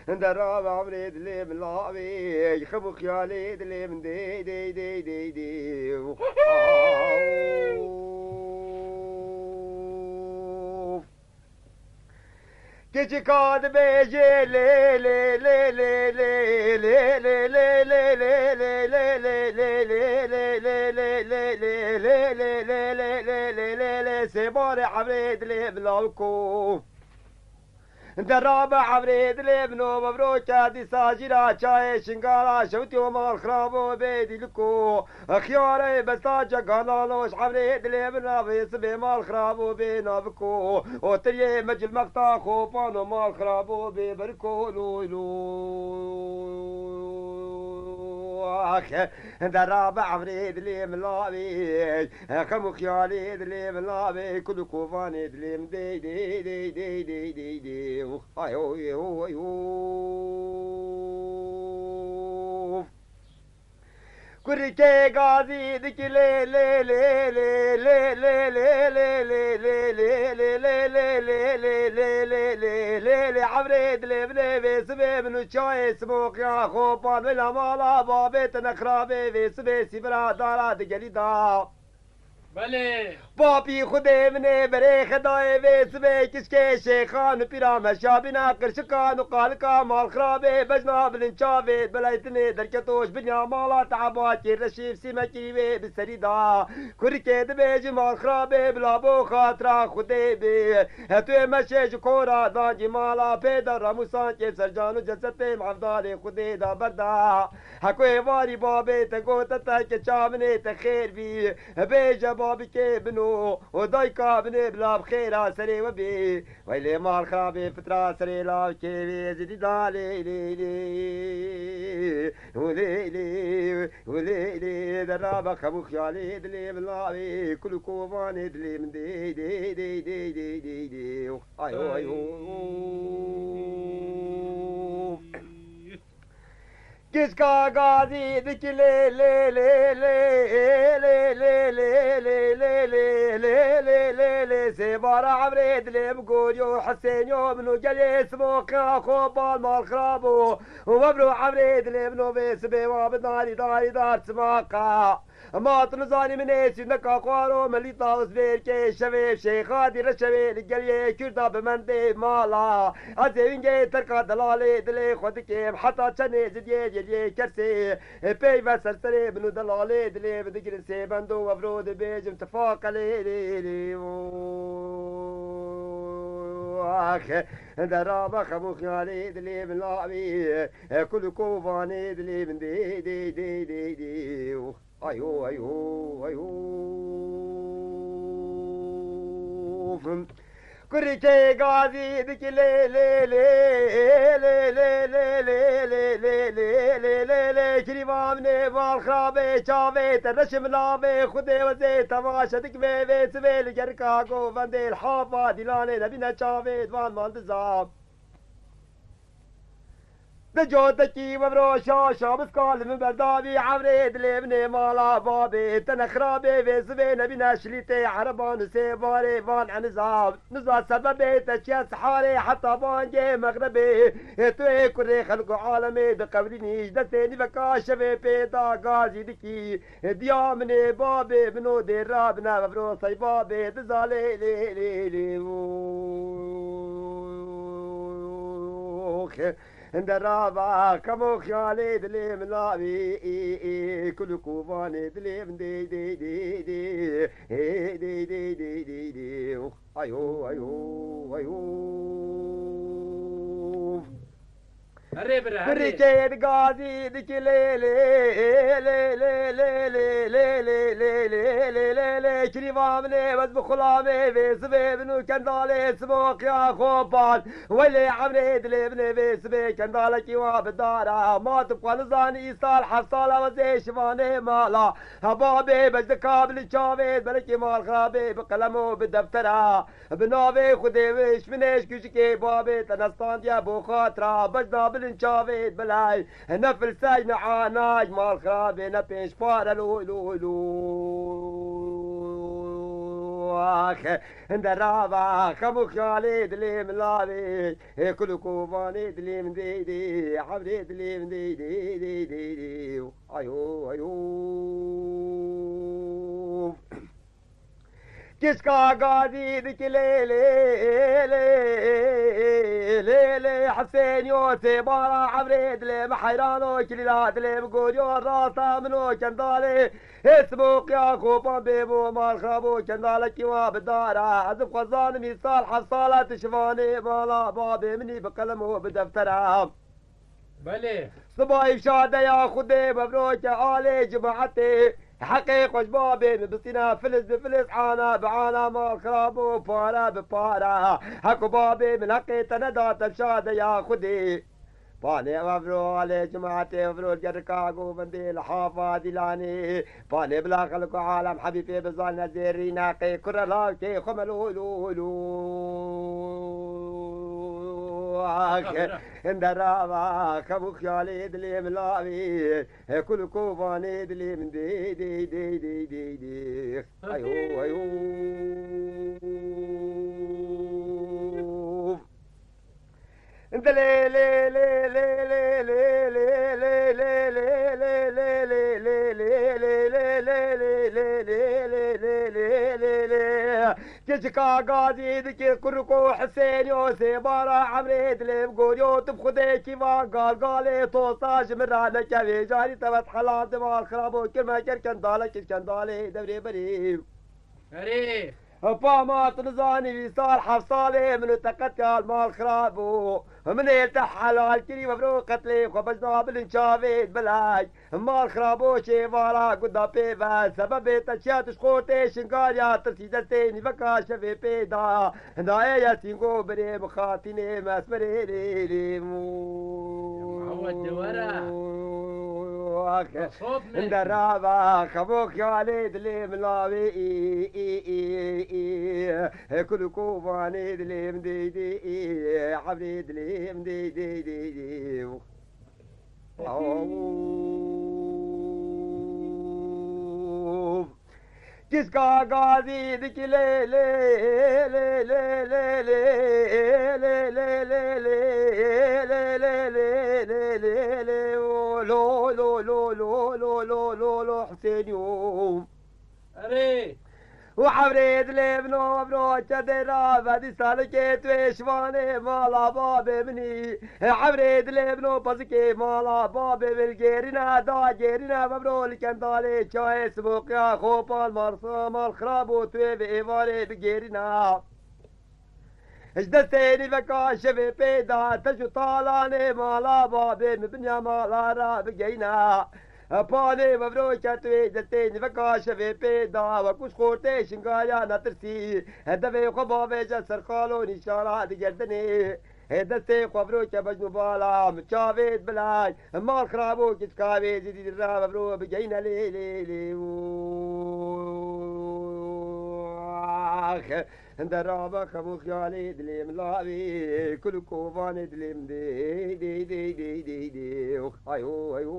دراب عمري دلي من لابي خبو خيالي دلي من دي دي دي دي دي كيجي كاد بيجي لي لي لي لي لي لي لي لي لي لي لي لي لي سيبوري عبريد لي بلاوكو درابة عبريد لابنو مبروك هادي ساجرة شاي شنقارة شوتي ومال خرابو بيدي لكو خياري بساجة قنالوش عبريد لابنا بيسبي مال خرابو بينا بكو وتريه مجل مقطع خوفانو مال خرابو بيبركو درابة عبريد لي ملابي خمو خيالي دلي ملابي كل كوفاني دلي مدي دي دي دي دي دي دي ايو ايو ايو كريكي غازي ديك لي لي لي لي لي لي لي لي لي لي لي لي لي عبريد لي بني بسبي من شاي سموك يا خوبان ولا مالا بابيت نخرابي بسبي سبرا دارا دجليدا بله بابی خودی منه بره خدای ویس به کشکه شیخان پیرام شابینا کرشکان و قالکا مال خرابه بجنا بلنچاوه بلایتنه درکتوش بنیا مالا تعباتی رشیف سیمکی وی بسریدا کرکه دبیج مال خرابه بلابو خاطرا خودی بی هتوی مشیج کورا دانجی مالا پیدا رموسان که سرجانو جسته معفدال خودی دا بردا حکوی واری بابی تگو تتا که چامنه تخیر بی بیجا بابی که بنو ودايكا بني بلا بخيرا سري وبي ويلي مال خرابي فترة سري لا كيفي زيدي دالي لي لي ولي لي ولي لي درابا خبو خيالي دلي بلاوي كل كوفاني دلي من دي دي دي دي دي دي دي ايو ايو किसका गाजी दिख ले ले ले ले ले ले ले ले ले ले ले ले ले ले से بارا عبريد لي بقوليو حسين يوم انو جلي اسمو خو بال مال خرابو ومبرو عبريد لي بنو بيس بيواب داري داري دار سماقا ما تنزاني من ايسي نكا قوارو ملي طاوز بيركي شبيب شيخادي رشبي لقلي كردا بمندي مالا عزيوينجي تركا دلالي دلي خودكي حتى چني زديه جلي كرسي بي بسر سري بنو دلالي دلي بدقل سيبندو وفرود بيجم تفاق لي اخ درابا خبو خيالي دلي من لابي كل كوفاني دلي من دي دي دي دي دي ايو ايو ايو كريكي غازي ديك لي لي لي لي لي لي لي لي لي لي لي لي كريمامني بالخابي شافي ترشم لابي خدي وزي تماشا ديك بيبي سبيل جركاكو فندي الحافة ديلاني نبينا شافي دوان ماندزاب دجوتكي وبرو شاشا بسكال من بردابي عبريد لابني مالا بابي تنخرابي في سبي نبي ناشليتي عربان سيباري فان عنزاب نزا سببي تشيا سحاري حتى بانجي مغربي توي كري خلقو عالمي بقبريني جدتيني بكاشفي بيدا غازي دكي ديامني بابي بنو دي رابنا وبرو صيبابي تزالي لي لي لي درابا كمو خيالي دلي ملابي كل كوفاني دلي من دي دي دي دي دي دي دي دي دي ايو ايو ايو هري برا هري بريكيد قاضي ديك لي لي لي لي لي لي لي لي لي لي لي لي لي كريمامني بس بخلامي في سبي بنو كندالي سبوك يا خوبان ويلي عمري دلي بني في سبي كندالك يواب الدارة ما تبقى نزاني صالحة صالة وزي شفاني مالا بابي بجدكاب للشافيد بلكي مال خابي بقلمو بالدفترة بنابي خدي ويش منيش كشكي بابي تنستان يا بو خاطرة بجنا بالنشافيد بلاي نفل ساي نعاناج مال خابي نبيش فارا لو لو لو اخ درابا خمو خالي دلي ملاوي كل كوفاني دلي من دي دي حبري دلي من دي دي دي دي دي ايو ايو किसका गाजी निकले ले ले ले ले حسينيو تبارا عبريد لي محيرانو كليلات لي بقوليو راسا منو كندالي اسموك يا خوبان بيبو مال خابو كندالي كيوا بالدارة عزب خزان ميصال حصالة تشفاني مالا بابي مني بقلمو بدفترها بله صباي شادة يا خدي مبروك يا آلي جماعتي حقيق وشبابي بسينا فلس بفلس عانا بعانا ما خرابو بارا ببارا حكو بابي من حقي تندى تبشادة يا خدي باني مبرو علي جماعتي مبرو الجركاقو بندي الحافة ديلاني باني بلا خلقو عالم حبيبي بزالنا زيري ناقي كرة لاوكي خملو لو اندرابا خبو خيالي دلي ملاوي كل كوفاني دلي من دي دي دي دي دي دي ايو ايو انت لي لي لي لي لي لي لي لي لي لي لي لي لي لي كشكا قاضي ذكي كركو حسين يوسي بارا عمريد لي بقوليو تبخذي كيما قالي توصاج من رانا كافي جاري تبت حلال دماغ خرابو كلمة كركندالي دبري بري هري فامات نزاني صار حصالي من تقتل مال خرابو من يلتح على الكريم مبروك قتلي وبجنا بالنشافيد بلاي مال خرابو شي فارا قدا بيبا سبب تشيات شخوتي شنقال يا ترسيدتيني بكا شفي بيدا دا يا سينغو بري مخاطيني مسمري لي مو معود ورا درابا خبوك يا وليد لي ملاوي كل كوفاني دلي مديدي عبريد لي مديدي किसका गाजी दिखले ले ले ले ले ले ले ले ले ले ले ले ले ले ले लो लो लो लो लो लो लो लो حسين يوم هري وحبريد لابنو ابنو تدرا بدي سالكيت وشواني مالا بابي مني حبريد لابنو بزكي مالا بابي بالجيرنا دا جيرنا مبرو لكن دالي شاي سبوق يا خوبال مرسى مال خرابو توي بإيواري بجيرنا اجدستيني بكا شفي بيدا تشو طالاني مالا بابي مبنيا مالا را بجينا پانے مبرو چتوی جتے نفکاش وی پیدا وکوش خورتے شنگایا نترسی دوی خباوے جسر خالو نشارات گردنے دستے خبرو چبجنو بالا مچاوید بلاج مال خرابو کچکاوی زیدی را مبرو بجینا لے لے لے درابا خمو خیالی دلیم لاوی کل کوفانی دلیم دی دی دی دی دی دی ایو ایو